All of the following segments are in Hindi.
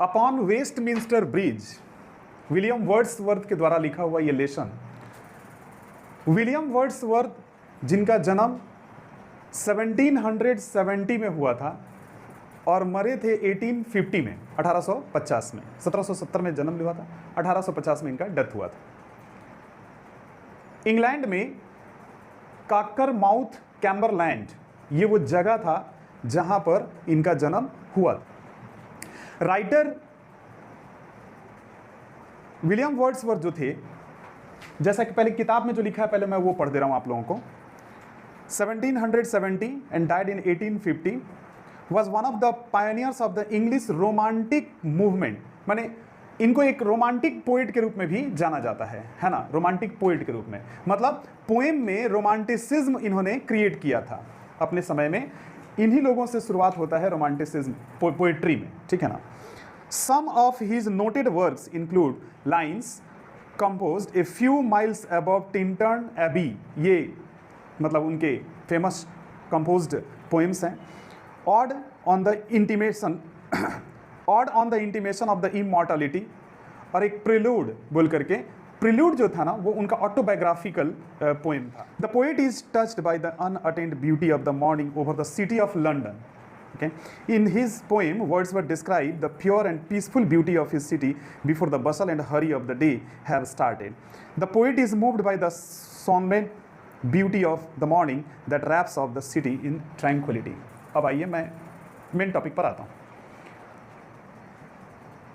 Upon Westminster bridge, William Wordsworth के द्वारा लिखा हुआ ये लेसन। विलियम वर्ड्सवर्थ जिनका जन्म 1770 में हुआ था और मरे थे 1850 में, 1850 में। 1770 में जन्म लिया था, 1850 में इनका डेथ हुआ था। इंग्लैंड में काकर माउथ कैम्बरलैंड, ये वो जगह था जहां पर इनका जन्म हुआ था। राइटर विलियम वर्ड्सवर्थ जो थे, जैसा कि पहले किताब में जो लिखा है, पहले मैं वो पढ़ दे रहा हूं आप लोगों को। 1770 and died in 1850, was one of the pioneers of the English romantic movement। माने इनको एक रोमांटिक पोएट के रूप में भी जाना जाता है ना, रोमांटिक पोएट के रूप में। मतलब पोएम में रोमांटिसिज्म इन्होंने क्रिएट किया था अपने समय में। इन्हीं लोगों से शुरुआत होता है रोमांटिसिज्म पोएट्री में, ठीक है ना। Some of his noted works include lines composed a few miles above Tintern Abbey, ये मतलब उनके फेमस कंपोज्ड पोएम्स हैं। Ode on the intimation of the immortality, और एक प्रिल्यूड बोल करके, प्रिल्यूड जो था ना वो उनका ऑटोबायोग्राफिकल पोएम था। The poet is touched by the unattended beauty of the morning over the city of London. Okay. In his poem, Wordsworth described the pure and peaceful beauty of his city before the bustle and hurry of the day have started. The poet is moved by the sombre beauty of the morning that wraps up the city in tranquility. अब आइए मैं मेन टॉपिक पर आता हूँ।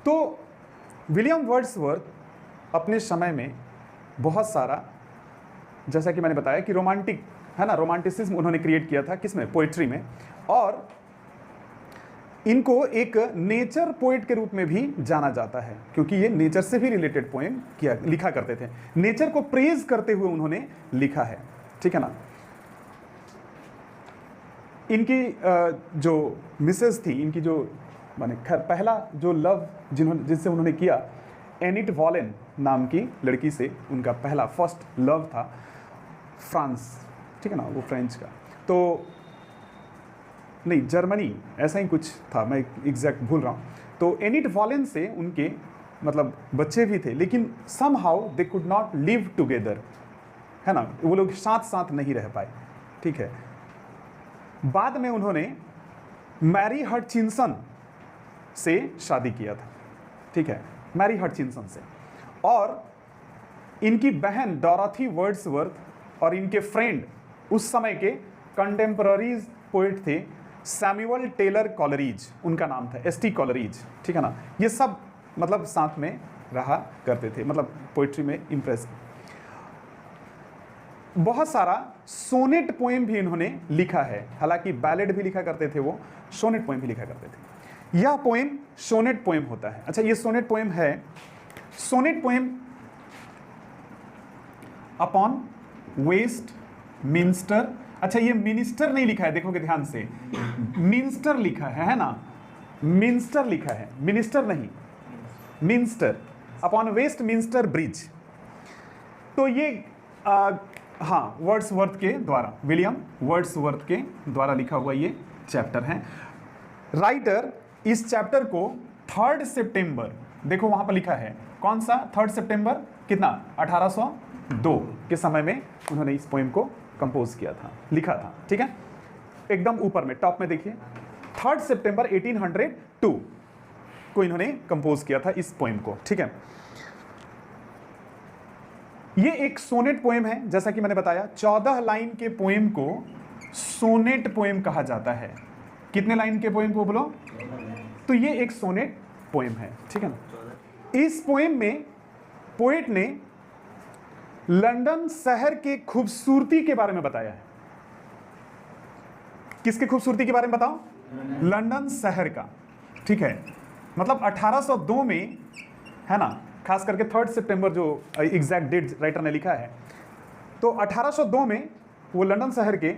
तो विलियम वर्ड्सवर्थ अपने समय में बहुत सारा, जैसा कि मैंने बताया कि रोमांटिक है ना, रोमांटिसिज्म उन्होंने क्रिएट किया था किसमें, पोएट्री में। और इनको एक नेचर पोएट के रूप में भी जाना जाता है, क्योंकि ये नेचर से भी रिलेटेड पोएम लिखा करते थे। नेचर को प्रेज करते हुए उन्होंने लिखा है, ठीक है ना। इनकी जो मिसेस थी, इनकी जो माने पहला जो लव जिससे उन्होंने किया, एनिट वॉलेन नाम की लड़की से उनका पहला फर्स्ट लव था, फ्रांस, ठीक है ना, वो फ्रेंच का, तो नहीं जर्मनी, ऐसा ही कुछ था, मैं एग्जैक्ट भूल रहा हूँ। तो एनिट वॉलेन से उनके मतलब बच्चे भी थे, लेकिन somehow they could not live together, है ना, वो लोग साथ साथ नहीं रह पाए, ठीक है। बाद में उन्होंने मैरी हटचिंसन से शादी किया था, ठीक है, मैरी हटचिंसन से। और इनकी बहन डोरोथी वर्ड्सवर्थ और इनके फ्रेंड उस समय के कंटेम्पररीज पोएट थे सैमुअल टेलर कॉलरिज, उनका नाम था, एसटी कॉलरिज, ठीक है ना। ये सब मतलब साथ में रहा करते थे, मतलब पोएट्री में इम्प्रेस। बहुत सारा सोनेट पोएम भी इन्होंने लिखा है, हालांकि बैलेड भी लिखा करते थे वो, सोनेट पोएम भी लिखा करते थे। यह पोएम सोनेट पोएम होता है। अच्छा, ये सोनेट पोएम है, सोनेट पोएम अपॉन वेस्टमिंस्टर। अच्छा, ये मिनिस्टर नहीं लिखा है, देखोगे ध्यान से, मिंस्टर लिखा है ना, मिंस्टर लिखा है, मिनिस्टर नहीं, मिंस्टर, अपॉन वेस्टमिंस्टर ब्रिज। तो ये हाँ, वर्ड्सवर्थ के द्वारा, विलियम वर्ड्सवर्थ के द्वारा लिखा हुआ ये चैप्टर है। राइटर इस चैप्टर को 3 सितंबर, देखो वहां पर लिखा है कौन सा, 3 सितंबर कितना, 1802 के समय में उन्होंने इस पोएम को कंपोज किया था, लिखा था, ठीक है। एकदम ऊपर में टॉप में देखिए, 3 सितंबर 1802 को इन्होंने कंपोज किया था इस पोएम को, ठीक है। ये एक सोनेट पोएम है, जैसा कि मैंने बताया 14 लाइन के पोएम को सोनेट पोएम कहा जाता है। कितने लाइन के पोएम को बोलो, तो ये एक सोनेट पोएम है, ठीक है ना। इस पोएम में पोएट ने लंदन शहर के खूबसूरती के बारे में बताया है। किसके खूबसूरती के बारे में बताओ, लंदन शहर का, ठीक है। मतलब 1802 में, है ना, खास करके 3 सितंबर जो एग्जैक्ट डेट राइटर ने लिखा है, तो 1802 में वो लंदन शहर के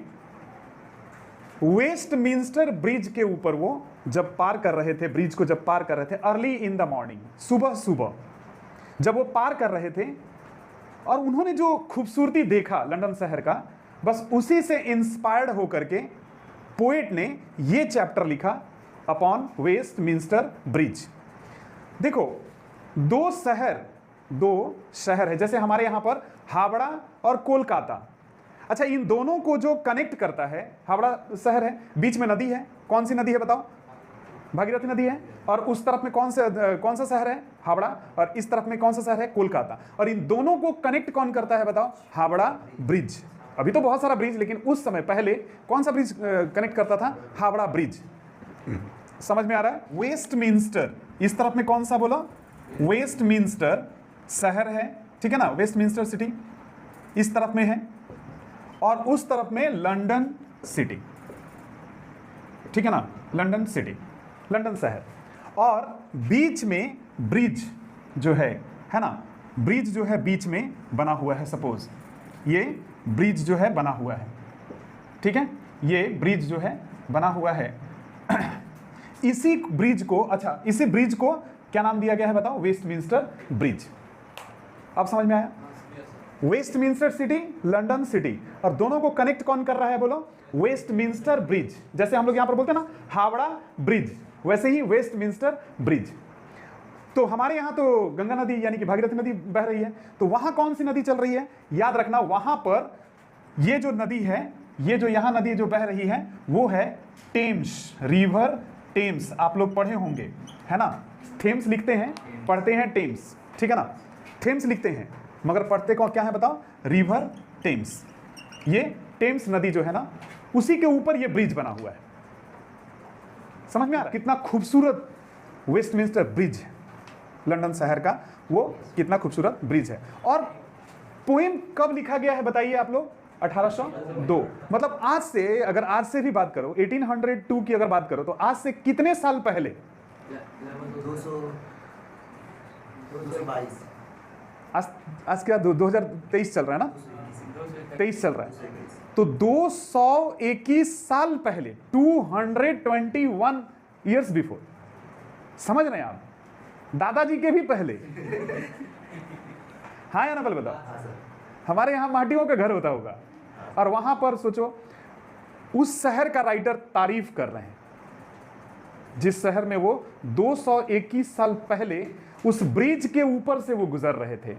वेस्टमिंस्टर ब्रिज के ऊपर वो जब पार कर रहे थे, ब्रिज को जब पार कर रहे थे, अर्ली इन द मॉर्निंग, सुबह सुबह जब वो पार कर रहे थे, और उन्होंने जो खूबसूरती देखा लंदन शहर का, बस उसी से इंस्पायर्ड होकर के पोएट ने ये चैप्टर लिखा अपॉन वेस्टमिंस्टर ब्रिज। देखो दो शहर है, जैसे हमारे यहां पर हावड़ा और कोलकाता। अच्छा, इन दोनों को जो कनेक्ट करता है, हावड़ा शहर है, बीच में नदी है, कौन सी नदी है बताओ? भागीरथी नदी है। और उस तरफ में कौन सा शहर है? हावड़ा। और इस तरफ में कौन सा शहर है? कोलकाता। और इन दोनों को कनेक्ट कौन करता है बताओ? हावड़ा ब्रिज। अभी तो बहुत सारा ब्रिज, लेकिन उस समय पहले कौन सा ब्रिज कनेक्ट करता था? हावड़ा ब्रिज। समझ में आ रहा है? वेस्टमिंस्टर, इस तरफ में कौन सा बोला? वेस्टमिंस्टर शहर है, ठीक है ना, वेस्टमिंस्टर सिटी इस तरफ में है, और उस तरफ में लंदन सिटी, ठीक है ना, लंदन सिटी, लंदन शहर। और बीच में ब्रिज जो है ना, ब्रिज जो है बीच में बना हुआ है। सपोज ये ब्रिज जो है बना हुआ है, ठीक है, ये ब्रिज जो है बना हुआ है। इसी ब्रिज को, अच्छा, इसी ब्रिज को क्या नाम दिया गया है बताओ? Westminster bridge. अब समझ में आया? वेस्टमिंस्टर सिटी, लंदन सिटी, और दोनों को कनेक्ट कौन कर रहा है बोलो? Westminster bridge. जैसे हम लोग यहां पर बोलते हैं ना हावड़ा ब्रिज, वैसे ही वेस्टमिंस्टर ब्रिज। तो हमारे यहां तो गंगा नदी यानी कि भागीरथी नदी बह रही है, तो वहां कौन सी नदी चल रही है? याद रखना, वहां पर ये जो नदी है, ये जो यहां नदी जो बह रही है, वो है टेम्स, रिवर टेम्स। आप लोग पढ़े होंगे, है ना? थेम्स लिखते हैं, पढ़ते हैं टेम्स, ठीक है ना, थेम्स लिखते हैं, मगर पढ़ते कौन क्या है बताओ? River Thames. ये टेम्स नदी जो है ना, उसी के ऊपर ये ब्रिज बना हुआ है। समझ में आ रहा है? कितना खूबसूरत वेस्टमिंस्टर ब्रिज है, लंदन शहर का, वो कितना खूबसूरत ब्रिज है। और पोएम कब लिखा गया है बताइए आप लोग? 1802। मतलब आज से, अगर आज से भी बात करो, 1802 की अगर बात करो, तो आज से कितने साल पहले? 222। आज क्या 2023 चल रहा है ना, 23 चल रहा है, तो 221 साल पहले, 221 ईयर्स बिफोर। समझ रहे हैं आप? दादाजी के भी पहले। हाँ या ना? पहले बताओ। हमारे यहाँ माटियों का घर होता होगा, और वहां पर सोचो उस शहर का राइटर तारीफ कर रहे हैं, जिस शहर में वो 221 साल पहले उस ब्रिज के ऊपर से वो गुजर रहे थे।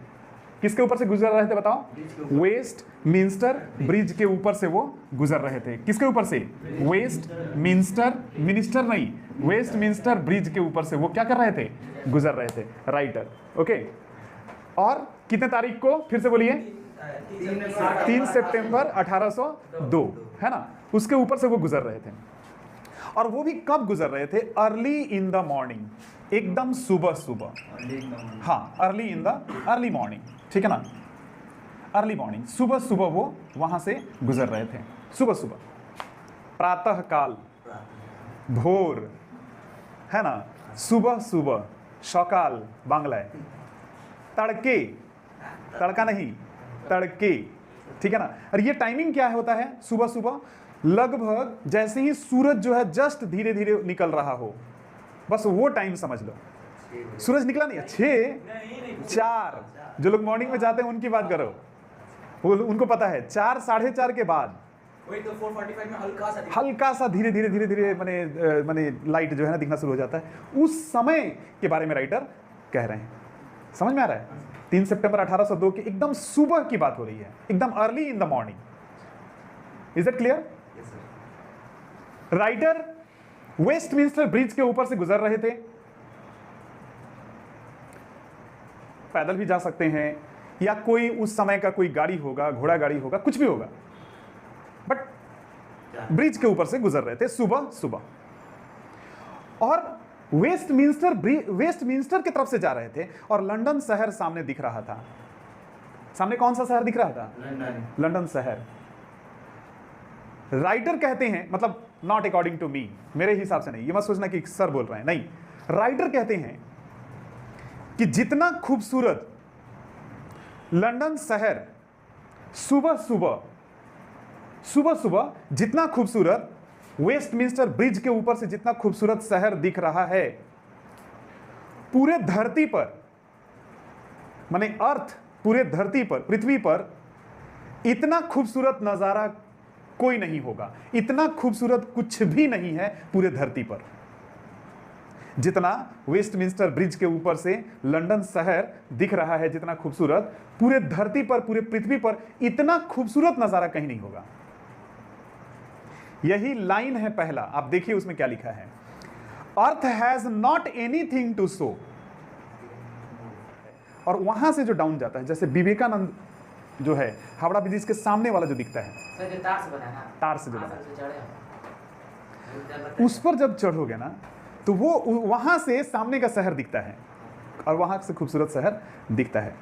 किसके ऊपर से गुजर रहे थे बताओ? वेस्टमिंस्टर ब्रिज के ऊपर से वो गुजर रहे थे। किसके ऊपर से? वेस्टमिंस्टर, मिनिस्टर नहीं, वेस्टमिंस्टर ब्रिज के ऊपर से वो क्या कर रहे थे? गुजर रहे थे, राइटर। ओके, और कितने तारीख को? फिर से बोलिए। 3 सितंबर 1802, है ना? उसके ऊपर से वो गुजर रहे थे। और वो भी कब गुजर रहे थे? अर्ली इन द मॉर्निंग, एकदम सुबह सुबह। हाँ, अर्ली मॉर्निंग, ठीक है ना, अर्ली मॉर्निंग, सुबह सुबह वो वहां से गुजर रहे थे। सुबह सुबह, प्रातः काल, भोर, है ना, सुबह सुबह, सकाल बांग्ला है, तड़के, तड़का नहीं, तड़के, ठीक है ना। और ये टाइमिंग क्या होता है? सुबह सुबह, लगभग जैसे ही सूरज जो है जस्ट धीरे धीरे निकल रहा हो, बस वो टाइम समझ लो। सूरज निकला नहीं है, 6, 4, जो लोग मॉर्निंग में जाते हैं उनकी बात करो, वो उनको पता है 4, 4:30 के बाद वही तो 4:45 में हल्का सा धीरे धीरे माने लाइट जो है ना दिखना शुरू हो जाता है। उस समय के बारे में राइटर कह रहे हैं। समझ में आ रहा है? 3 सितंबर 1802 की एकदम सुबह की बात हो रही है, एकदम early in the morning. Is it clear? Writer Westminster bridge के ऊपर से गुजर रहे थे। पैदल भी जा सकते हैं, या कोई उस समय का कोई गाड़ी होगा, घोड़ा गाड़ी होगा, कुछ भी होगा, बट ब्रिज के ऊपर से गुजर रहे थे सुबह सुबह। और वेस्टमिंस्टर की तरफ से जा रहे थे, और लंदन शहर सामने दिख रहा था। सामने कौन सा शहर दिख रहा था? लंदन शहर। राइटर कहते हैं, मतलब नॉट अकॉर्डिंग टू मी, मेरे हिसाब से नहीं, ये मत सोचना कि सर बोल रहे हैं, नहीं, राइटर कहते हैं कि जितना खूबसूरत लंदन शहर सुबह सुबह जितना खूबसूरत वेस्टमिंस्टर ब्रिज के ऊपर से जितना खूबसूरत शहर दिख रहा है, पूरे धरती पर, माने अर्थ, पूरे धरती पर, पृथ्वी पर इतना खूबसूरत नजारा कोई नहीं होगा, इतना खूबसूरत कुछ भी नहीं है पूरे धरती पर। जितना वेस्टमिंस्टर ब्रिज के ऊपर से लंदन शहर दिख रहा है, जितना खूबसूरत, पूरे धरती पर, पूरे पृथ्वी पर इतना खूबसूरत नजारा कहीं नहीं होगा। यही लाइन है पहला, आप देखिए उसमें क्या लिखा है, earth has not anything to show. और वहां से जो डाउन जाता है, जैसे विवेकानंद जो है हावड़ा ब्रिज के सामने वाला जो दिखता है, सर जो तार से बना है ना, तार से जो बना, से चढ़े उस पर जब चढ़ोगे ना तो वो वहां से सामने का शहर दिखता है और वहां से खूबसूरत शहर दिखता है।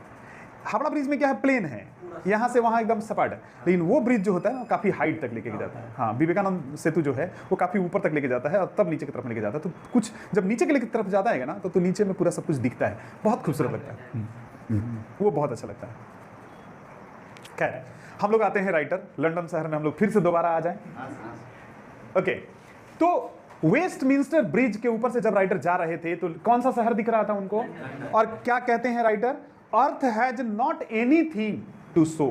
हावड़ा ब्रिज में क्या है, प्लेन है, यहाँ से वहाँ एकदम सपाट है, लेकिन वो ब्रिज जो होता है ना काफ़ी हाइट तक लेके जाता है। हाँ, विवेकानंद सेतु जो है वो काफ़ी ऊपर तक लेके जाता है और तब नीचे की तरफ लेके जाता है। तो कुछ जब नीचे की तरफ जाता है ना तो नीचे में पूरा सब कुछ दिखता है, बहुत खूबसूरत लगता है। वो बहुत अच्छा लगता है। खैर, हम लोग आते हैं राइटर, लंदन शहर में हम लोग फिर से दोबारा आ जाएं। ओके, तो वेस्टमिंस्टर ब्रिज के ऊपर से जब राइटर जा रहे थे तो कौन सा शहर दिख रहा था उनको, और क्या कहते हैं writer, earth has not anything to show.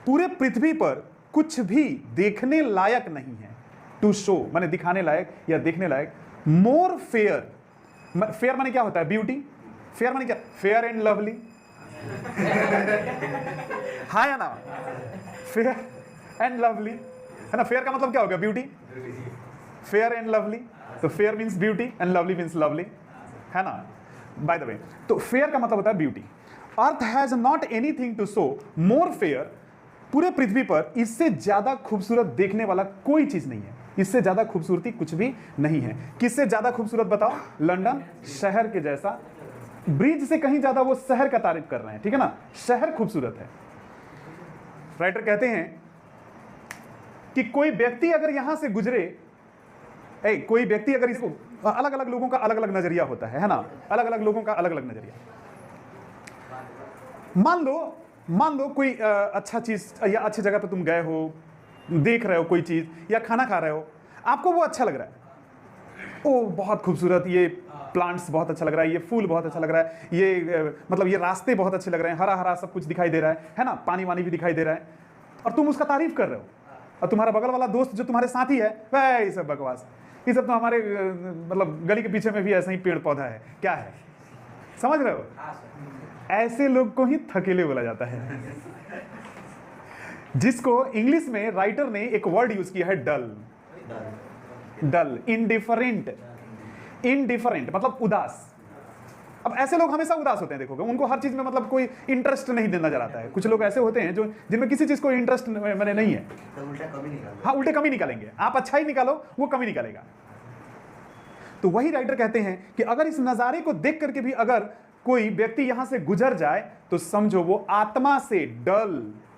पूरे पृथ्वी पर कुछ भी देखने लायक नहीं है, टू शो माने दिखाने लायक या देखने लायक। मोर फेयर, फेयर माने क्या होता है, ब्यूटी। फेयर माने क्या, फेयर एंड लवली, हाँ या ना, फेयर एंड लवली है ना। फेयर का मतलब क्या होगा, ब्यूटी, फेयर एंड लवली। तो fair means beauty and lovely means lovely, है ना, बाय द वे। तो फेयर का मतलब होता है beauty. Earth has not anything to show more fair. पूरे पृथ्वी पर इससे ज्यादा खूबसूरत देखने वाला कोई चीज नहीं है, इससे ज्यादा खूबसूरती कुछ भी नहीं है। किससे ज्यादा खूबसूरत बताओ, लंदन शहर के जैसा। ब्रिज से कहीं ज्यादा वो शहर का तारीफ कर रहे हैं, ठीक है ना, शहर खूबसूरत है। राइटर कहते हैं कि कोई व्यक्ति अगर यहां से गुजरे, कोई व्यक्ति अगर इसको, अलग अलग लोगों का अलग अलग नजरिया होता है ना, अलग अलग लोगों का अलग अलग नजरिया। मान लो कोई अच्छा चीज या अच्छी जगह पे तुम गए हो, देख रहे हो कोई चीज या खाना खा रहे हो, आपको वो अच्छा लग रहा है, ओ बहुत खूबसूरत, ये प्लांट्स बहुत अच्छा लग रहा है, ये फूल बहुत अच्छा लग रहा है, ये मतलब ये रास्ते बहुत अच्छे लग रहे हैं, हरा हरा सब कुछ दिखाई दे रहा है ना, पानी वानी भी दिखाई दे रहा है, और तुम उसका तारीफ कर रहे हो। और तुम्हारा बगल वाला दोस्त जो तुम्हारे साथी है, वह ये सब बकवास, ये सब तो हमारे मतलब गली के पीछे में भी ऐसा ही पेड़ पौधा है, क्या है, समझ रहे हो। ऐसे लोग को ही थकेले बोला जाता है, जिसको इंग्लिश में राइटर ने एक वर्ड यूज किया है, डल। डल, इनडिफरेंट। इनडिफरेंट मतलब उदास। अब ऐसे लोग हमेशा उदास होते हैं, देखोगे उनको हर चीज में मतलब कोई इंटरेस्ट नहीं नजर आता है। कुछ लोग ऐसे होते हैं जो जिनमें किसी चीज को इंटरेस्ट मैंने नहीं है, तो उल्टा कमी निकाल, हाँ उल्टे कमी निकालेंगे। आप अच्छा ही निकालो, वो कमी निकालेगा। तो वही राइटर कहते हैं कि अगर इस नजारे को देख करके भी अगर कोई व्यक्ति यहां से गुजर जाए तो समझो वो आत्मा से डल,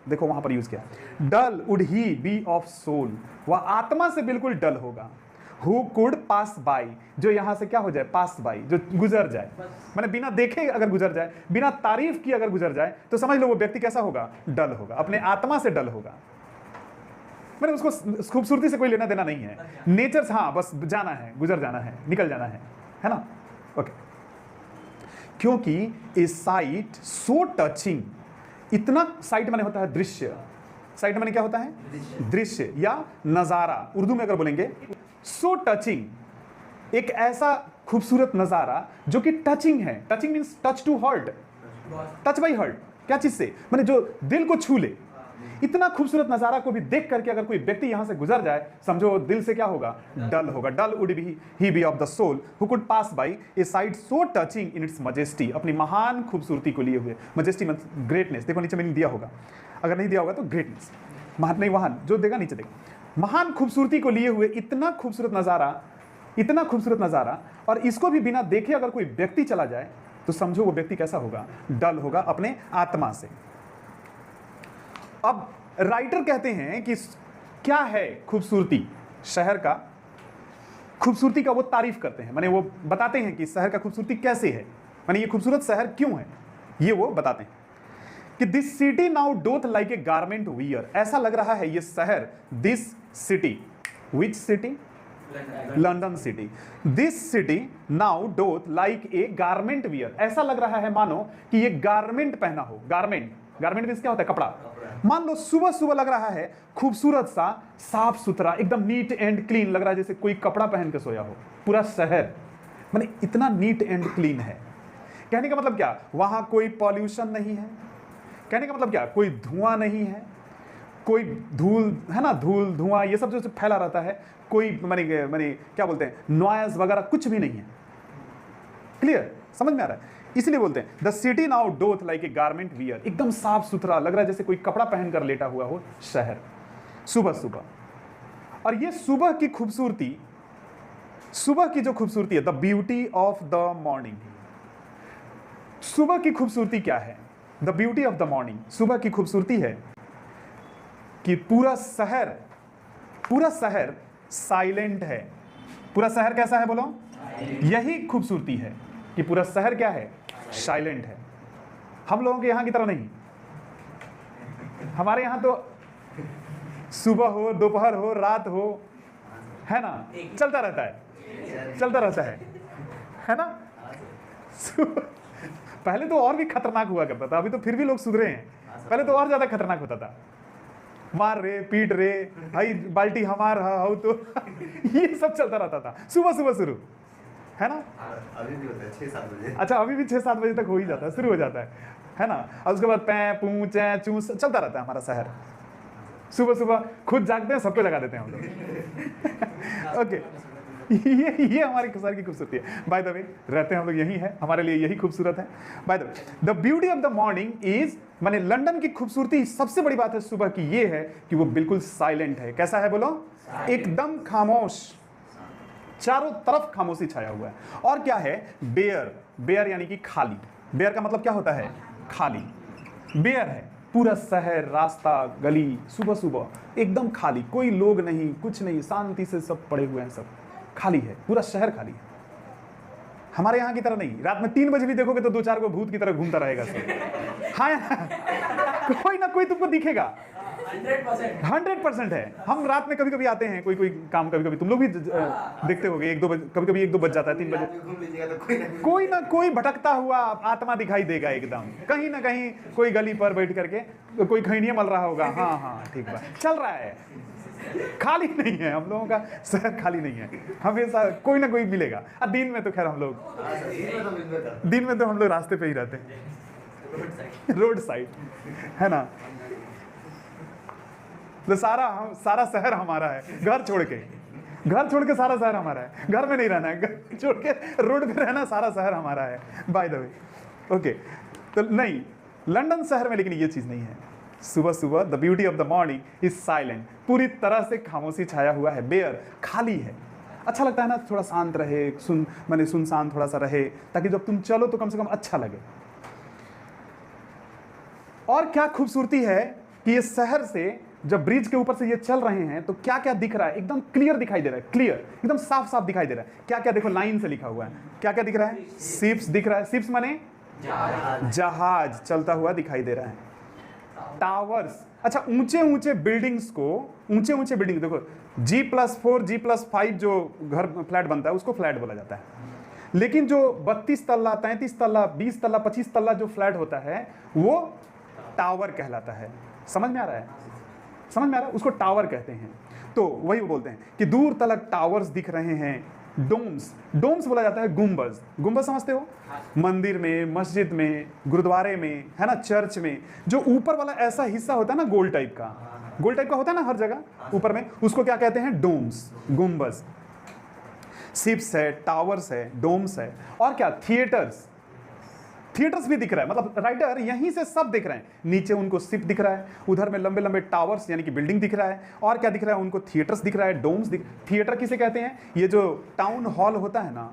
देखो वहां पर यूज किया, dull would he be of soul, वह आत्मा से बिल्कुल डल होगा। हु कुड पास बाई, जो यहां से क्या हो जाए, पास बाई, जो गुजर जाए, मैंने बिना देखे अगर गुजर जाए, बिना तारीफ की अगर गुजर जाए, तो समझ लो वो व्यक्ति कैसा होगा, डल होगा, अपने आत्मा से डल होगा। मैंने उसको खूबसूरती से कोई लेना देना नहीं है, नेचर से, हाँ बस जाना है, गुजर जाना है, निकल जाना है ना। ओके, क्योंकि ए साइट सो टचिंग, इतना, साइट माने होता है दृश्य, साइट माने क्या होता है, दृश्य या नजारा, उर्दू में अगर बोलेंगे सो टचिंग, एक ऐसा खूबसूरत नजारा जो कि टचिंग है। Touching means touch to heart, touch by heart, क्या चीज से, माने जो दिल को छू ले। इतना खूबसूरत नजारा को भी देख करके अगर कोई व्यक्ति यहां से गुजर जाए, समझो दिल से क्या होगा, डल होगा। Dull would be he be of the soul who could pass by a sight so touching in its majesty, अपनी महान खूबसूरती को लिए हुए। मजेस्टी मतलब ग्रेटनेस, देखो नीचे मैंने दिया होगा, अगर नहीं दिया होगा तो ग्रेटनेस, महान नहीं, वहां जो देगा नीचे देगा, महान खूबसूरती को लिए हुए इतना खूबसूरत नजारा, इतना खूबसूरत नजारा, और इसको भी बिना देखे अगर कोई व्यक्ति चला जाए तो समझो वो व्यक्ति कैसा होगा, डल होगा अपने आत्मा से। अब राइटर कहते हैं कि क्या है खूबसूरती, शहर का खूबसूरती का वो तारीफ करते हैं, माने वो बताते हैं कि शहर का खूबसूरती कैसे है, माने ये खूबसूरत शहर क्यों है, ये वो बताते हैं कि this city now doth like a garment wear, ऐसा लग रहा है ये शहर, this city, which city, London city, this city now doth like a garment wear, ऐसा लग रहा है मानो कि ये गारमेंट पहना हो। गारमेंट, गारमेंट मींस क्या होता है, कपड़ा। मान लो सुबह सुबह लग रहा है खूबसूरत सा, साफ सुथरा, एकदम नीट एंड क्लीन लग रहा है, जैसे कोई कपड़ा पहन के सोया हो पूरा शहर, माने इतना नीट एंड क्लीन है। कहने का मतलब क्या, वहां कोई पॉल्यूशन नहीं है। कहने का मतलब क्या, कोई धुआं नहीं है, कोई धूल है ना, धूल धुआं ये सब जो फैला रहता है, कोई माने माने क्या बोलते हैं, नॉइज वगैरह कुछ भी नहीं है। क्लियर, समझ में आ रहा है? इसलिए बोलते हैं the city now doth like a garment wear, एकदम साफ सुथरा लग रहा है जैसे कोई कपड़ा पहनकर लेटा हुआ हो शहर सुबह सुबह। और ये सुबह की खूबसूरती, सुबह की जो खूबसूरती है, the beauty of the morning. सुबह की खूबसूरती क्या है? The beauty of the morning, सुबह की खूबसूरती है कि पूरा शहर साइलेंट है। पूरा शहर कैसा है बोलो? यही खूबसूरती है कि पूरा शहर क्या है? साइलेंट है। हम लोगों के यहां की तरह नहीं। हमारे यहां तो सुबह हो, दोपहर हो, रात हो, है ना, चलता रहता है ना। पहले तो और भी खतरनाक हुआ करता था, अभी तो फिर भी लोग सुधरे हैं। पहले तो और ज्यादा खतरनाक होता था, मार रे, पीट रे, भाई बाल्टी हमार हो तो ये सब चलता रहता था सुबह सुबह शुरू, है ना। अभी भी होता है 6-7 बजे। अच्छा, अभी भी 6-7 बजे तक हो ही जाता है, शुरू हो जाता है ना। और उसके बाद पै पू चै चू चलता रहता है हमारा शहर। सुबह सुबह खुद जागते हैं, सबको लगा देते हैं हम लोग। ओके, ये हमारी शहर की खूबसूरती है। बाय द वे, रहते हैं हम लोग यही है, हमारे लिए यही खूबसूरत है। By the way, the beauty of the morning is, माने लंदन की खूबसूरती सबसे बड़ी बात है सुबह की ये है कि वो बिल्कुल साइलेंट है। कैसा है बोलो? एकदम खामोश, चारों तरफ खामोशी छाया हुआ है। और क्या है? बेयर यानी कि खाली। बेयर का मतलब क्या होता है? खाली। बेयर है पूरा शहर, रास्ता, गली, सुबह सुबह एकदम खाली, कोई लोग नहीं, कुछ नहीं, शांति से सब पड़े हुए हैं, सब खाली है, पूरा शहर खाली है। हमारे यहाँ की तरह नहीं, रात में 3 बजे भी देखोगे तो 2-4 को भूत की तरह घूमता रहेगा सब। हाँ, कोई ना कोई तुमको दिखेगा। 100% है। हम रात में कभी कभी आते हैं, कोई काम, कभी कभी तुम लोग भी देखते होगे, 1-2 बजे, कभी कभी 1-2 बज जाता है, 3 बजे घूम लीजिएगा तो कोई ना कोई भटकता हुआ आत्मा दिखाई देगा एकदम, कहीं ना कहीं कोई गली पर बैठ करके कोई खैनिया मल रहा होगा। हाँ ठीक है, चल रहा है, खाली नहीं है। हम लोगों का शहर खाली नहीं है, हमेशा कोई ना कोई मिलेगा। और दिन में तो खैर हम लोग, दिन में तो हम लोग रास्ते पे ही रहते हैं, रोड साइड, है ना। तो सारा शहर हमारा है, घर छोड़ के सारा शहर हमारा है। घर में नहीं रहना है, घर छोड़ के रोड पे रहना, सारा शहर हमारा है। बाय द वे, ओके, तो नहीं, लंदन शहर में लेकिन ये चीज नहीं है। सुबह सुबह the beauty of the morning is silent, पूरी तरह से खामोशी छाया हुआ है, बेयर, खाली है। अच्छा लगता है ना, थोड़ा शांत रहे, सुनसान थोड़ा सा रहे, ताकि जब तुम चलो तो कम से कम अच्छा लगे। और क्या खूबसूरती है कि ये शहर से जब ब्रिज के ऊपर से ये चल रहे हैं तो क्या क्या दिख रहा है? एकदम क्लियर दिखाई दे रहा है, क्लियर, एकदम साफ साफ दिखाई दे रहा है। क्या क्या देखो, लाइन से लिखा हुआ है, क्या क्या दिख रहा है? शिप्स दिख रहा है, शिप्स माने जहाज चलता हुआ दिखाई दे रहा है। टावर्स, अच्छा, ऊंचे ऊंचे बिल्डिंग्स को, ऊंचे ऊंचे बिल्डिंग देखो, G+4 G+5 जो घर फ्लैट बनता है उसको फ्लैट बोला जाता है। लेकिन जो 32 तल्ला, 33 तल्ला, 20 तल्ला, 25 तल्ला जो फ्लैट होता है वो टावर कहलाता है। समझ में आ रहा है? समझ में आ रहा है? उसको टावर कहते हैं। तो वही वो बोलते हैं कि दूर तलक टावर्स दिख रहे हैं। डोम्स बोला जाता है गुंबज समझते हो? मंदिर में, मस्जिद में, गुरुद्वारे में, है ना, चर्च में जो ऊपर वाला ऐसा हिस्सा होता है ना, गोल टाइप का होता है ना हर जगह ऊपर में, उसको क्या कहते हैं? डोम्स, गुंबज। शिप्स है, टावर्स है, डोम्स है, और क्या, थिएटर्स भी दिख रहा है। मतलब राइटर यहीं से सब दिख रहे हैं, नीचे उनको शिप दिख रहा है, उधर में लंबे लंबे टावर्स यानी कि बिल्डिंग दिख रहा है, और क्या दिख रहा है उनको? थिएटर्स दिख रहा है, डोम्स थिएटर किसे कहते हैं? ये जो टाउन हॉल होता है ना,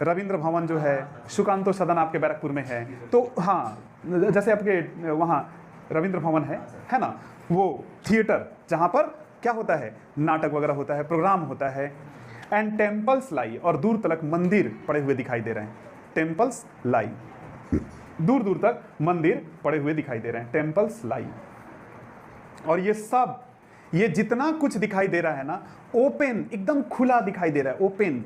रविंद्र भवन जो है, सुकांतो सदन आपके बैरकपुर में है, तो हाँ, जैसे आपके वहाँ रविंद्र भवन है ना, वो थिएटर जहाँ पर क्या होता है? नाटक वगैरह होता है, प्रोग्राम होता है। एंड टेम्पल्स लाई, और दूर तक मंदिर पड़े हुए दिखाई दे रहे हैं। टेम्पल्स लाई, दूर दूर तक मंदिर पड़े हुए दिखाई दे रहे हैं, टेम्पल्स लाई। और ये सब, ये जितना कुछ दिखाई दे रहा है ना, ओपन, एकदम खुला दिखाई दे रहा है, ओपन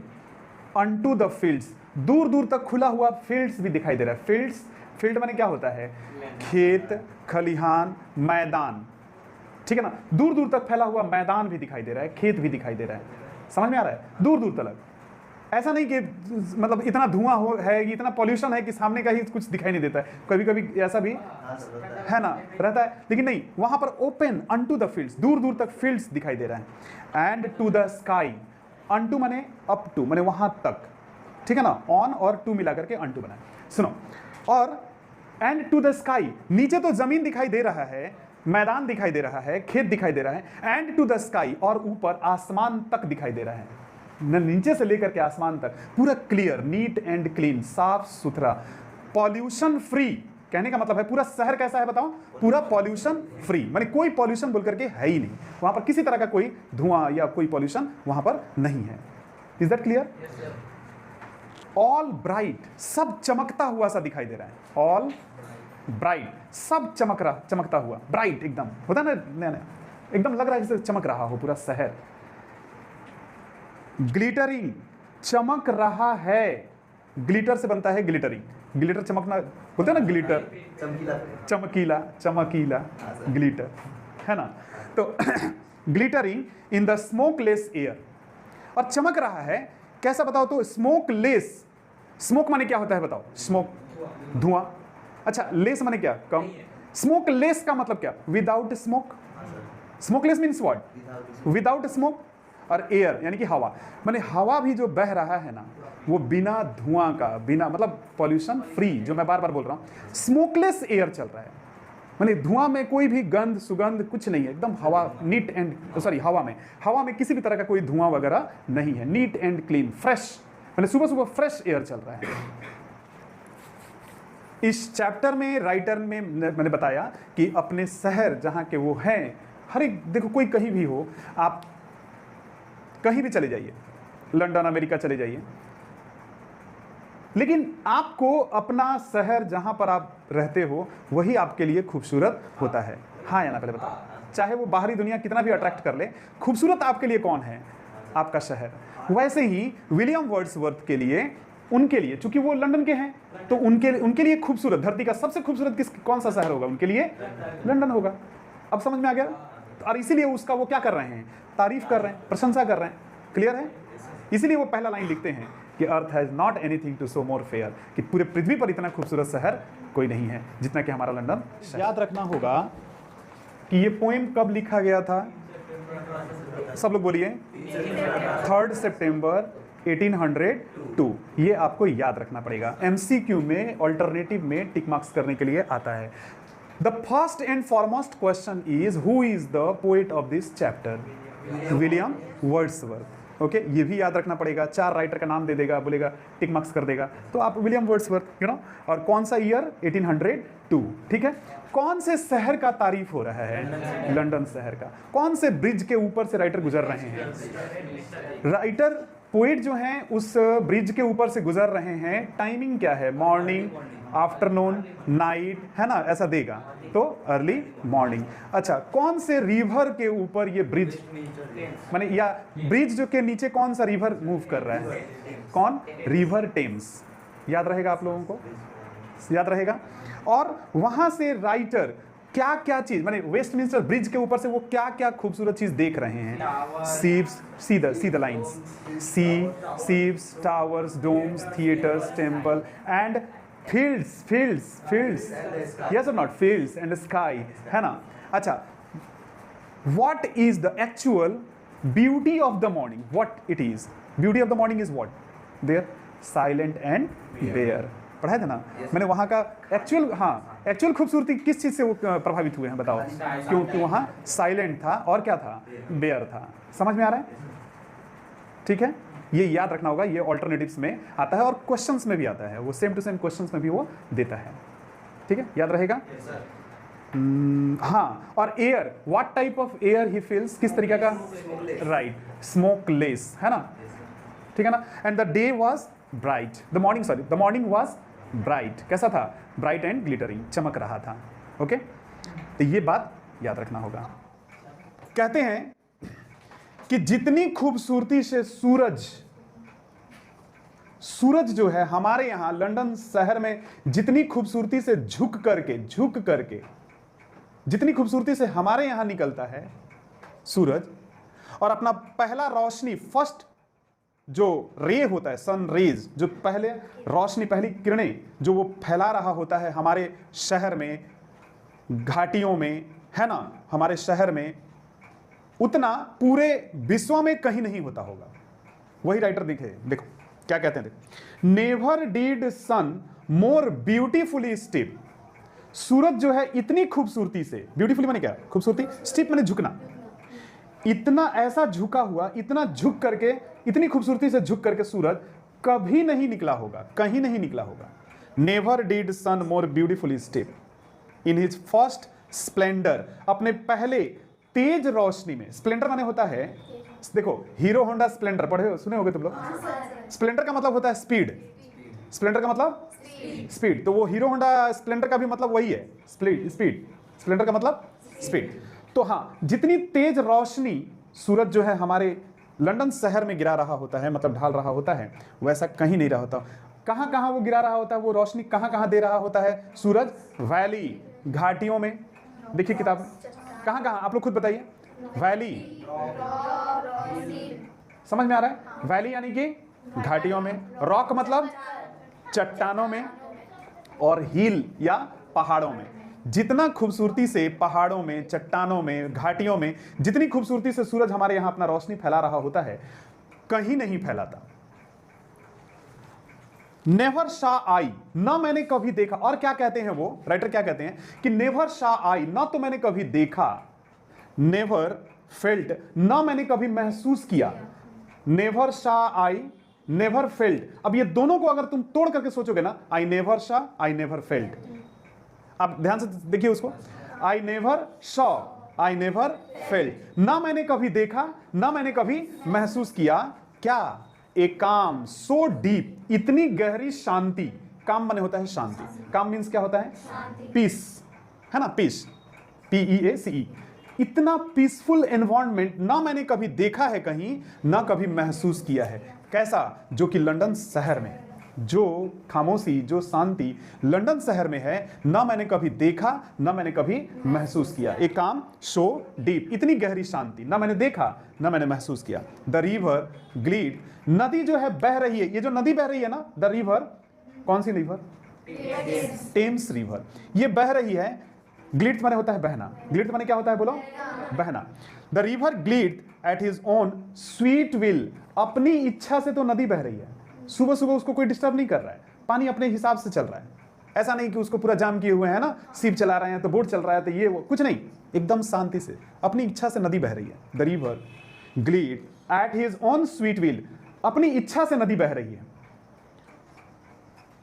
अनटू द फील्ड्स, दूर दूर तक खुला हुआ फील्ड्स भी दिखाई दे रहा है। फील्ड माने क्या होता है? खेत, खलिहान, मैदान, ठीक है ना। दूर दूर तक फैला हुआ मैदान भी दिखाई दे रहा है, खेत भी दिखाई दे रहा है। समझ में आ रहा है? दूर दूर तक। ऐसा नहीं कि मतलब इतना धुआं हो है, इतना पॉल्यूशन है कि सामने का ही कुछ दिखाई नहीं देता है, कभी कभी ऐसा भी हाँ सर होता है। है ना, रहता है। लेकिन नहीं, वहां पर ओपन अनटू द फील्ड्स, दूर दूर तक फील्ड्स दिखाई दे रहा है। And to the sky, unto माने अप टू, माने वहां तक, ठीक है ना, ऑन और टू मिला करके अनटू बना। सुनो, और एंड टू द स्काई, नीचे तो जमीन दिखाई दे रहा है, मैदान दिखाई दे रहा है, खेत दिखाई दे रहा है। एंड टू द स्काई, और ऊपर आसमान तक दिखाई दे रहा है, नीचे से लेकर के आसमान तक पूरा क्लियर, नीट एंड क्लीन, साफ सुथरा, पॉल्यूशन फ्री। कहने का मतलब है पूरा शहर कैसा है बताओ, पूरा पॉल्यूशन फ्री, माने कोई पॉल्यूशन बोल करके है ही नहीं, वहां पर किसी तरह का कोई धुआं या कोई पॉल्यूशन वहां पर नहीं है। Is that clear? All bright, सब चमकता हुआ सा दिखाई दे रहा है। ऑल ब्राइट, सब चमकता हुआ, ब्राइट एकदम होता है ना, नया नया एकदम लग रहा है जैसे चमक रहा हो पूरा शहर। ग्लिटरिंग, चमक रहा है, ग्लिटर से बनता है ग्लिटरिंग, ग्लिटर चमकना बोलते हैं ना, ग्लिटर चमकीला। चमकीला, चमकीला ग्लिटर, है ना। तो glittering in the smokeless air, और चमक रहा है कैसा बताओ तो, स्मोकलेस, स्मोक माने क्या होता है बताओ, स्मोक धुआं, अच्छा लेस माने क्या, कम, स्मोकलेस का मतलब क्या, without smoke, smokeless means what, without smoke, और एयर यानी कि हवा, माने हवा भी जो बह रहा है ना वो बिना धुआं का, बिना मतलब पॉल्यूशन फ्री, जो मैं बार बार बोल रहा हूं, स्मोकलेस एयर चल रहा है, माने धुआं में कोई भी गंध सुगंध कुछ नहीं है, एकदम हवा नीट एंड, सॉरी हवा में किसी भी तरह का कोई धुआं वगैरह नहीं है, नीट एंड क्लीन, फ्रेश, माने सुबह सुबह फ्रेश एयर चल रहा है। इस चैप्टर में राइटर में मैंने बताया कि अपने शहर जहां के वो हैं, हर एक, देखो कोई कहीं भी हो, आप कहीं भी चले जाइए, लंदन अमेरिका चले जाइए, लेकिन आपको अपना शहर जहां पर आप रहते हो वही आपके लिए खूबसूरत होता है। हाँ या ना, पहले बताओ, चाहे वो बाहरी दुनिया कितना भी अट्रैक्ट कर ले, खूबसूरत आपके लिए कौन है, आपका शहर। वैसे ही विलियम वर्ड्सवर्थ के लिए, उनके लिए, चूंकि वो लंदन के हैं, तो उनके लिए खूबसूरत, धरती का सबसे खूबसूरत कौन सा शहर होगा, उनके लिए लंदन होगा। अब समझ में आ गया? और इसीलिए उसका वो क्या कर रहे हैं, तारीफ कर रहे हैं, प्रशंसा कर रहे हैं। क्लियर है? इसीलिए वो पहला लाइन लिखते हैं कि earth has not anything to show more fair, कि पूरे पृथ्वी पर इतना खूबसूरत शहर कोई नहीं है जितना कि हमारा लंदन। याद रखना होगा कि ये पोएम कब लिखा गया था, सब लोग बोलिए, 3 सितंबर 1802। ये आपको याद रखना पड़ेगा, एमसीक्यू में ऑल्टरनेटिव में टिक मार्क्स करने के लिए आता है। The first and foremost question is, who is the poet of this chapter? William Wordsworth. Okay, ये भी याद रखना पड़ेगा, 4 राइटर का नाम दे देगा, बोलेगा टिक मार्क्स कर देगा, तो आप विलियम वर्ड्सवर्थ, यू नो। और कौन सा ईयर? 1802, ठीक है। कौन से शहर का तारीफ हो रहा है? लंदन शहर का। कौन से ब्रिज के ऊपर से राइटर गुजर रहे हैं? राइटर, पोएट जो हैं उस ब्रिज के ऊपर से गुजर रहे हैं। टाइमिंग क्या है? मॉर्निंग, आफ्टरनून, नाइट, है ना, ऐसा देगा, तो अर्ली मॉर्निंग। अच्छा, कौन से रिवर के ऊपर ये ब्रिज, माने या ब्रिज जो के नीचे कौन सा रिवर मूव कर रहा है? कौन? River Thames. याद रहेगा आप लोगों को? याद रहेगा। और वहां से राइटर क्या क्या चीज, माने वेस्टमिंस्टर ब्रिज के ऊपर से वो क्या क्या खूबसूरत चीज देख रहे हैं? Ships, see the lines, ships, towers, domes, theatres, temple and fields, yes or not, fields and sky, है ना। अच्छा, what is the actual beauty of the morning? What it is? Beauty of the morning is what? There, silent and bare. पढ़ा था ना मैंने वहाँ का एक्चुअल, हाँ एक्चुअल खूबसूरती किस चीज़ से वो प्रभावित हुए हैं बताओ? क्योंकि वहाँ साइलेंट था और क्या था? बेयर था। समझ में आ रहा है? ठीक है, ये याद रखना होगा, ये ऑल्टरनेटिव्स में आता है और क्वेश्चंस में भी आता है, वो सेम टू सेम क्वेश्चंस में भी वो देता है। ठीक है, याद रहेगा। हाँ, और air, what type of air he feels, किस तरीके का? राइट, स्मोकलेस, है ना, ठीक है ना। And the day was bright, the morning was bright, कैसा था? ब्राइट एंड ग्लिटरिंग, चमक रहा था। ओके, तो ये बात याद रखना होगा। कहते हैं कि जितनी खूबसूरती से सूरज जो है हमारे यहाँ लंदन शहर में, जितनी खूबसूरती से झुक करके जितनी खूबसूरती से हमारे यहाँ निकलता है सूरज, और अपना पहला रोशनी, फर्स्ट जो रे होता है, सन रेज, जो पहले रोशनी, पहली किरणें जो वो फैला रहा होता है हमारे शहर में, घाटियों में, है ना, हमारे शहर में, उतना पूरे विश्व में कहीं नहीं होता होगा। वही राइटर दिखे, देखो क्या कहते हैं, देखो, never did sun more beautifully steep. सूरज जो है इतनी खूबसूरती से, ब्यूटीफुली माने क्या, खूबसूरती, स्टिप माने झुकना, इतना ऐसा झुका हुआ, इतना झुक करके, इतनी खूबसूरती से झुक करके सूरज कभी नहीं निकला होगा, कहीं नहीं निकला होगा। Never did sun more beautifully steep in his first splendour, अपने पहले तेज रोशनी में। स्प्लेंडर माने होता है, देखो हीरो होंडा स्प्लेंडर पढ़े हो, सुने होगे तुम लोग। स्प्लेंडर का मतलब होता है स्पीड, स्प्लेंडर का मतलब स्पीड, तो वो हीरो होंडा स्प्लेंडर का भी मतलब वही है, स्पीड। स्प्लेंडर का मतलब स्पीड। तो हाँ, जितनी तेज रोशनी सूरज जो है हमारे लंदन शहर में गिरा रहा होता है, मतलब ढाल रहा होता है, वैसा कहीं नहीं रहा होता। कहाँ कहाँ वो गिरा रहा होता है, वो रोशनी कहाँ कहाँ दे रहा होता है सूरज? वैली, घाटियों में। देखिए किताब में, कहाँ कहाँ आप लोग खुद बताइए। वैली, समझ में आ रहा है? वैली यानी कि घाटियों में, रॉक मतलब चट्टानों में, और हिल या पहाड़ों में। जितना खूबसूरती से पहाड़ों में, चट्टानों में, घाटियों में जितनी खूबसूरती से सूरज हमारे यहां अपना रोशनी फैला रहा होता है, कहीं नहीं फैलाता। नेवर शा आई, ना मैंने कभी देखा। और क्या कहते हैं वो राइटर, क्या कहते हैं कि नेवर शा आई, ना तो मैंने कभी देखा, नेवर फेल्ट, ना मैंने कभी महसूस किया। नेवर शा आई, नेवर फेल्ट। अब ये दोनों को अगर तुम तोड़ करके सोचोगे ना, आई नेवर शा, आई नेवर फेल्ट, आप ध्यान से देखिए उसको, I never Shaw, I never felt. ना मैंने कभी देखा, ना मैंने कभी महसूस किया, क्या? एक काम सो डीप, इतनी गहरी शांति। काम माने होता है शांति, काम मीन्स क्या होता है? पीस, है ना, पीस, PEACE। इतना पीसफुल एनवायरनमेंट ना मैंने कभी देखा है कहीं, ना कभी महसूस किया है। कैसा? जो कि लंदन शहर में, जो खामोशी, जो शांति लंदन शहर में है, ना मैंने कभी देखा, ना मैंने कभी महसूस किया। एक काम सो डीप, इतनी गहरी शांति, ना मैंने देखा, ना मैंने महसूस किया। द रिवर ग्लीड, नदी जो है बह रही है, ये जो नदी बह रही है ना, द रिवर, कौन सी रिवर? टेम्स रिवर, ये बह रही है। ग्लिट माने होता है बहना, ग्लिट माने क्या होता है बोलो? बहना। The river glide eight his own sweet will, अपनी इच्छा से तो नदी बह रही है, सुबह सुबह उसको कोई डिस्टर्ब नहीं कर रहा है, पानी अपने हिसाब से चल रहा है। ऐसा नहीं कि उसको पूरा जाम किए हुए हैं ना, सीप चला रहे हैं तो बोट चल रहा है तो ये वो, कुछ नहीं, एकदम शांति से अपनी इच्छा से नदी बह रही है। The river glide at his own sweet will, अपनी इच्छा से नदी बह रही है।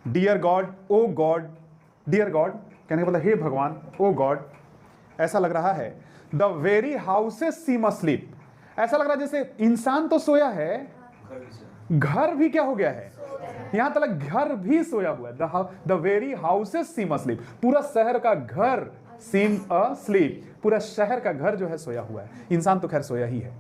Dear God, o God, dear God कहने का मतलब हे भगवान, ओ गॉड, ऐसा लग रहा है the very houses seem asleep, ऐसा लग रहा है जैसे इंसान तो सोया है, घर भी क्या हो गया है, यहां तक घर भी सोया हुआ है। The very houses seem asleep, पूरा शहर का घर, सीम अस्लीप, पूरा शहर का घर जो है सोया हुआ है। इंसान तो खैर सोया ही है,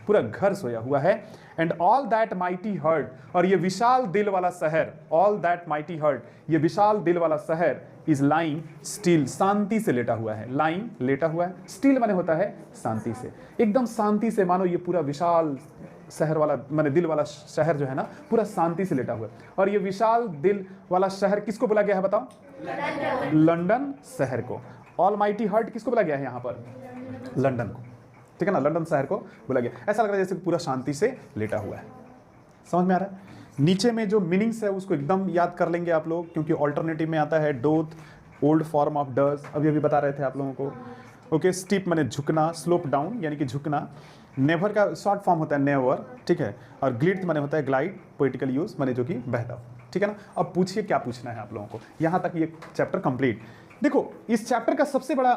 पूरा घर सोया हुआ है। And all that mighty heart, और ये विशाल दिल वाला शहर, ऑल दैट माइटी हर्ट, ये विशाल दिल वाला शहर इज लाइंग स्टिल, शांति से लेटा हुआ है। लाइंग लेटा हुआ है, स्टिल माने होता है शांति से, एकदम शांति से, मानो ये पूरा विशाल शहर वाला, माने दिल वाला शहर जो है ना, पूरा शांति से लेटा हुआ है। और ये विशाल दिल वाला शहर किसको बोला गया है बताओ? लंदन शहर को। ऑल माइटी हर्ट किसको बोला गया है यहाँ पर? लंदन को, ठीक है ना, लंदन शहर को बोला गया। ऐसा लग रहा है जैसे पूरा शांति से लेटा हुआ है। समझ में आ रहा है? नीचे में जो मीनिंग्स है उसको एकदम याद कर लेंगे आप लोग, क्योंकि ऑल्टरनेटिव में आता है डोथ, ओल्ड फॉर्म ऑफ डज, अभी बता रहे थे आप लोगों को। ओके, स्टीप माने झुकना, स्लोप डाउन यानी कि झुकना। नेवर का शॉर्ट फॉर्म होता है नेवर, ठीक है, और ग्लिड माने होता है ग्लाइड, पोइटिकल यूज माने जो कि बहता, ठीक है ना। अब पूछिए क्या पूछना है आप लोगों को, यहाँ तक ये चैप्टर कंप्लीट। देखो इस चैप्टर का सबसे बड़ा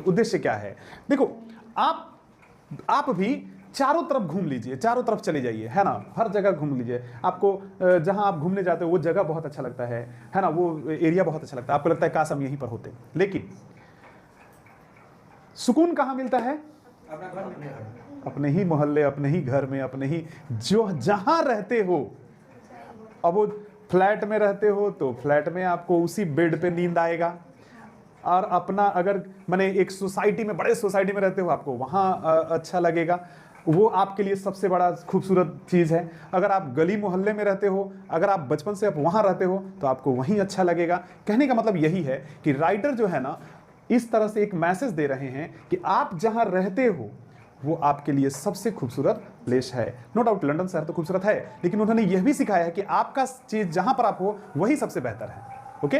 उद्देश्य क्या है? देखो आप भी चारों तरफ घूम लीजिए, चारों तरफ चले जाइए, है ना, हर जगह घूम लीजिए। आपको जहां आप घूमने जाते हो वो जगह बहुत अच्छा लगता है ना, वो एरिया बहुत अच्छा लगता है, आपको लगता है काश हम यहीं पर होते। लेकिन सुकून कहां मिलता है? अपने ही मोहल्ले, अपने ही घर में, अपने ही जो जहां रहते हो। अब वो फ्लैट में रहते हो तो फ्लैट में आपको उसी बेड पे नींद आएगा, और अपना अगर माने एक सोसाइटी में, बड़े सोसाइटी में रहते हो, आपको वहाँ अच्छा लगेगा। वो आपके लिए सबसे बड़ा खूबसूरत चीज़ है। अगर आप गली मोहल्ले में रहते हो, अगर आप बचपन से आप वहाँ रहते हो तो आपको वहीं अच्छा लगेगा। कहने का मतलब यही है कि राइटर जो है ना इस तरह से एक मैसेज दे रहे हैं कि आप जहाँ रहते हो वो आपके लिए सबसे खूबसूरत प्लेस है। नो डाउट लंदन शहर तो खूबसूरत है, लेकिन उन्होंने यह भी सिखाया है कि आपका चीज़ जहाँ पर आप हो वही सबसे बेहतर है। ओके।